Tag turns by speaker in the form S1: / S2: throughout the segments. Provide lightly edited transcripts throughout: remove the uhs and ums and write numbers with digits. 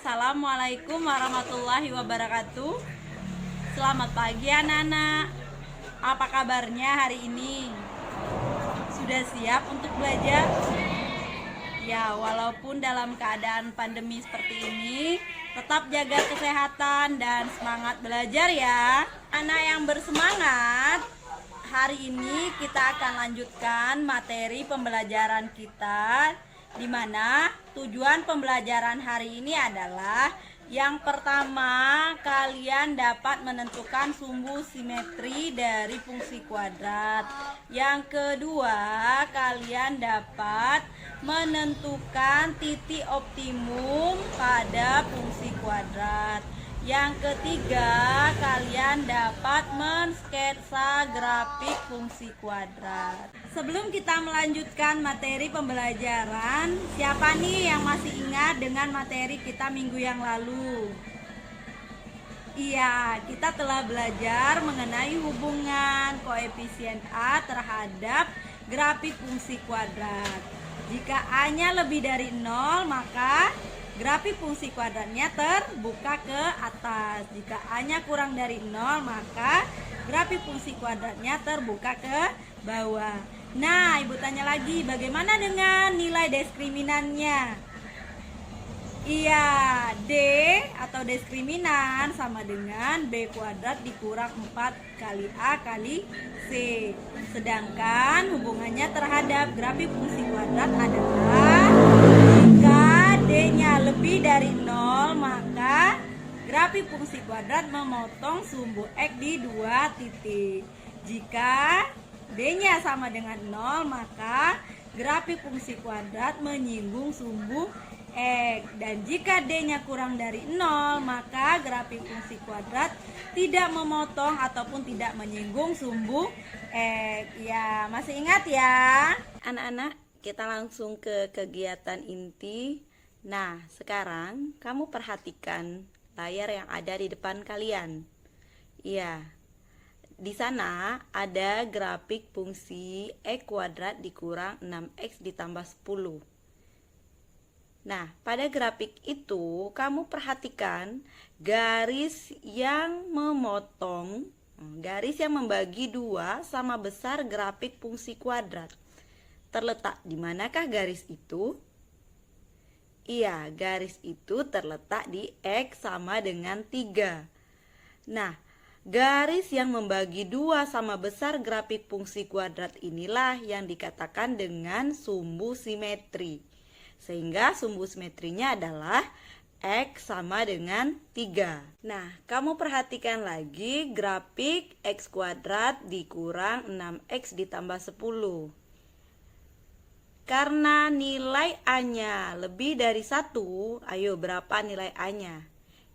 S1: Assalamualaikum warahmatullahi wabarakatuh. Selamat pagi anak-anak. Apa kabarnya hari ini? Sudah siap untuk belajar? Ya, walaupun dalam keadaan pandemi seperti ini, tetap jaga kesehatan dan semangat belajar ya. Anak yang bersemangat, hari ini kita akan lanjutkan materi pembelajaran kita, di mana tujuan pembelajaran hari ini adalah yang pertama, kalian dapat menentukan sumbu simetri dari fungsi kuadrat. Yang kedua, kalian dapat menentukan titik optimum pada fungsi kuadrat. Yang ketiga, kalian dapat mensketsa grafik fungsi kuadrat. Sebelum kita melanjutkan materi pembelajaran, siapa nih yang masih ingat dengan materi kita minggu yang lalu? Iya, kita telah belajar mengenai hubungan koefisien A terhadap grafik fungsi kuadrat. Jika A-nya lebih dari 0, maka grafik fungsi kuadratnya terbuka ke atas. Jika A-nya kurang dari 0, maka grafik fungsi kuadratnya terbuka ke bawah. Nah, Ibu tanya lagi, bagaimana dengan nilai diskriminannya? Iya, D atau diskriminan sama dengan B kuadrat dikurang 4 kali A kali C. Sedangkan hubungannya terhadap grafik fungsi kuadrat adalah jika D-nya lebih dari 0, maka grafik fungsi kuadrat memotong sumbu X di 2 titik. Jika D-nya sama dengan 0, maka grafik fungsi kuadrat menyinggung sumbu X. Dan jika D-nya kurang dari 0, maka grafik fungsi kuadrat tidak memotong ataupun tidak menyinggung sumbu X. Ya, masih ingat ya? Anak-anak, kita langsung ke kegiatan inti. Nah, sekarang kamu perhatikan layar yang ada di depan kalian. Iya, di sana ada grafik fungsi X kuadrat dikurang 6X ditambah 10. Nah, pada grafik itu kamu perhatikan garis yang memotong, garis yang membagi 2 sama besar grafik fungsi kuadrat. Terletak di manakah garis itu? Iya, garis itu terletak di X sama dengan 3. Nah, garis yang membagi 2 sama besar grafik fungsi kuadrat inilah yang dikatakan dengan sumbu simetri. Sehingga sumbu simetrinya adalah X sama dengan 3. Nah, kamu perhatikan lagi grafik X kuadrat dikurang 6X ditambah 10. Karena nilai A-nya lebih dari 1, ayo berapa nilai A-nya?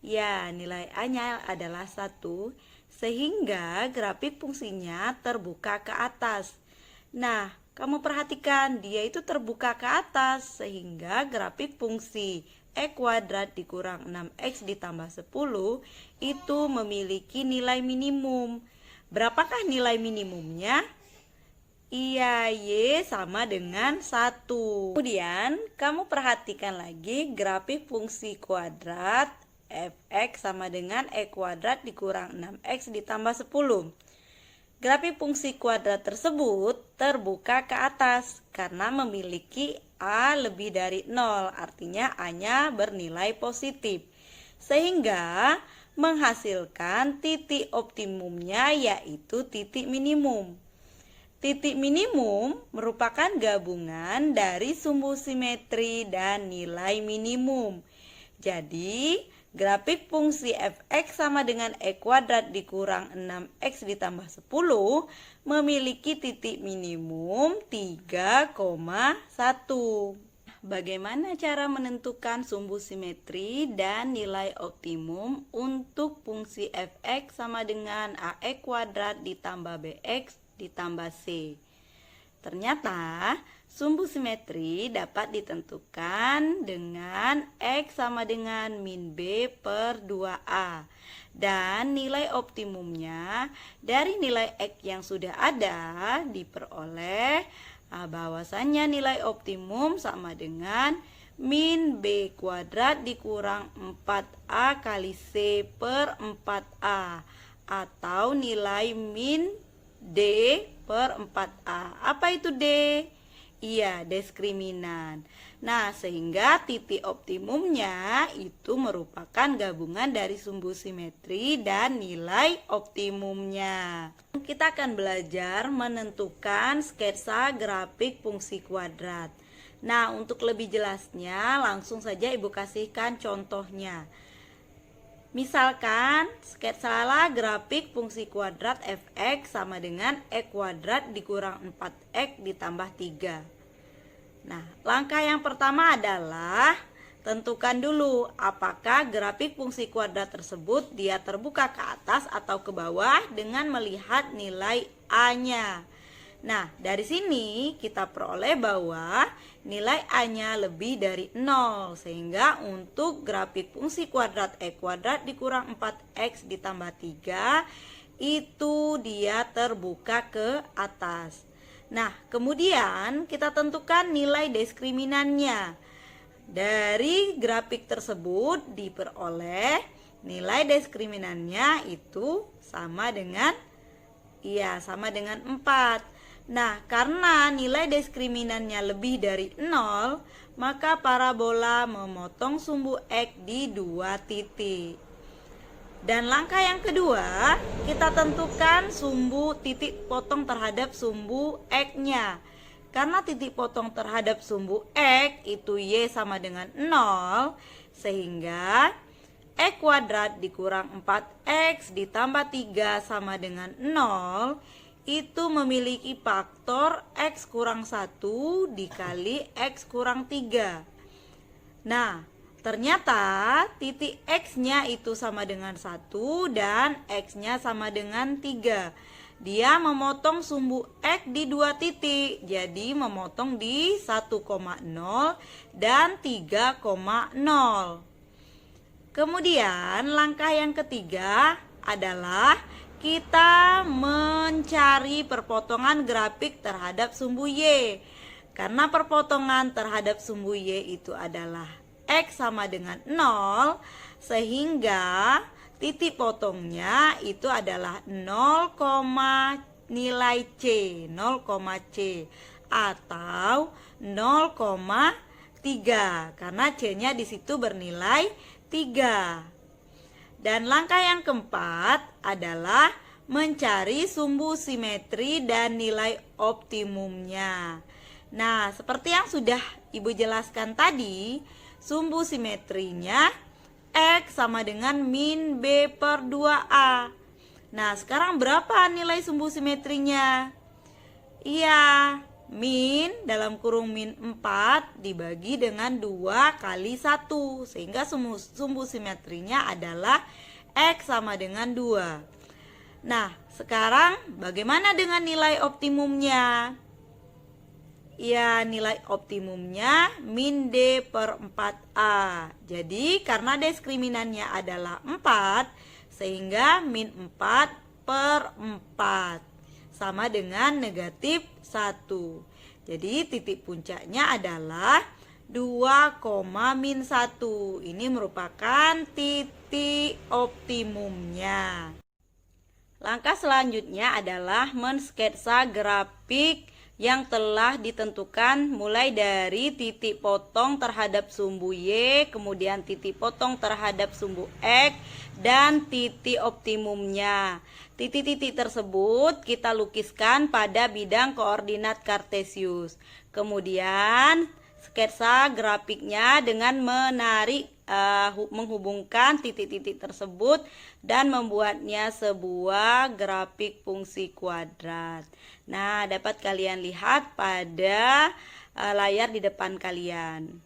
S1: Ya, nilai A-nya adalah 1, sehingga grafik fungsinya terbuka ke atas. Nah, kamu perhatikan dia itu terbuka ke atas, sehingga grafik fungsi X kuadrat dikurang 6X ditambah 10 itu memiliki nilai minimum. Berapakah nilai minimumnya? Iya, Y sama dengan 1. Kemudian kamu perhatikan lagi grafik fungsi kuadrat Fx sama dengan E kuadrat dikurang 6X ditambah 10. Grafik fungsi kuadrat tersebut terbuka ke atas karena memiliki A lebih dari 0, artinya A-nya bernilai positif. Sehingga menghasilkan titik optimumnya yaitu titik minimum. Titik minimum merupakan gabungan dari sumbu simetri dan nilai minimum. Jadi, grafik fungsi Fx sama dengan E kuadrat dikurang 6X ditambah 10 memiliki titik minimum 3,1. Bagaimana cara menentukan sumbu simetri dan nilai optimum untuk fungsi Fx sama dengan AX kuadrat ditambah BX ditambah C? Ternyata sumbu simetri dapat ditentukan dengan X sama dengan min B per 2A. Dan nilai optimumnya dari nilai X yang sudah ada diperoleh bahwasannya nilai optimum sama dengan min B kuadrat dikurang 4A kali C per 4A, atau nilai min D per 4A. Apa itu D? Iya, diskriminan. Nah, sehingga titik optimumnya itu merupakan gabungan dari sumbu simetri dan nilai optimumnya. Kita akan belajar menentukan sketsa grafik fungsi kuadrat. Nah, untuk lebih jelasnya langsung saja Ibu kasihkan contohnya. Misalkan sketsalah grafik fungsi kuadrat f(x) sama dengan x kuadrat dikurang 4x ditambah 3. Nah, langkah yang pertama adalah tentukan dulu apakah grafik fungsi kuadrat tersebut dia terbuka ke atas atau ke bawah dengan melihat nilai A-nya. Nah, dari sini kita peroleh bahwa nilai A-nya lebih dari 0. Sehingga untuk grafik fungsi kuadrat x kuadrat dikurang 4x ditambah 3 itu dia terbuka ke atas. Nah, kemudian kita tentukan nilai diskriminannya. Dari grafik tersebut diperoleh nilai diskriminannya itu sama dengan 4. Nah, karena nilai diskriminannya lebih dari 0, maka parabola memotong sumbu X di 2 titik. Dan langkah yang kedua, kita tentukan sumbu titik potong terhadap sumbu X-nya. Karena titik potong terhadap sumbu X itu Y sama dengan 0, sehingga X kuadrat dikurang 4X ditambah 3 sama dengan 0, itu memiliki faktor X kurang 1 dikali X kurang 3. Nah, ternyata titik X-nya itu sama dengan 1 dan X-nya sama dengan 3. Dia memotong sumbu X di 2 titik, jadi memotong di 1,0 dan 3,0. Kemudian langkah yang ketiga adalah kita mencari perpotongan grafik terhadap sumbu Y. Karena perpotongan terhadap sumbu Y itu adalah X sama dengan 0, sehingga titik potongnya itu adalah 0, nilai C, 0, C atau 0,3 karena C-nya di situ bernilai 3. Dan langkah yang keempat adalah mencari sumbu simetri dan nilai optimumnya. Nah, seperti yang sudah Ibu jelaskan tadi, sumbu simetrinya X sama dengan min B per 2A. Nah, sekarang berapa nilai sumbu simetrinya? Iya, min dalam kurung min 4 dibagi dengan 2 kali 1. Sehingga sumbu simetrinya adalah X sama dengan 2. Nah, sekarang bagaimana dengan nilai optimumnya? Ya, nilai optimumnya min D per 4A. Jadi, karena diskriminannya adalah 4, sehingga min 4 per 4 sama dengan negatif 1. Jadi, titik puncaknya adalah 2,-1. Ini merupakan titik optimumnya. Langkah selanjutnya adalah mensketsa grafik yang telah ditentukan mulai dari titik potong terhadap sumbu Y, kemudian titik potong terhadap sumbu X, dan titik optimumnya. Titik-titik tersebut kita lukiskan pada bidang koordinat kartesius. Kemudian sketsa grafiknya dengan menghubungkan titik-titik tersebut dan membuatnya sebuah grafik fungsi kuadrat. Nah, dapat kalian lihat pada layar di depan kalian.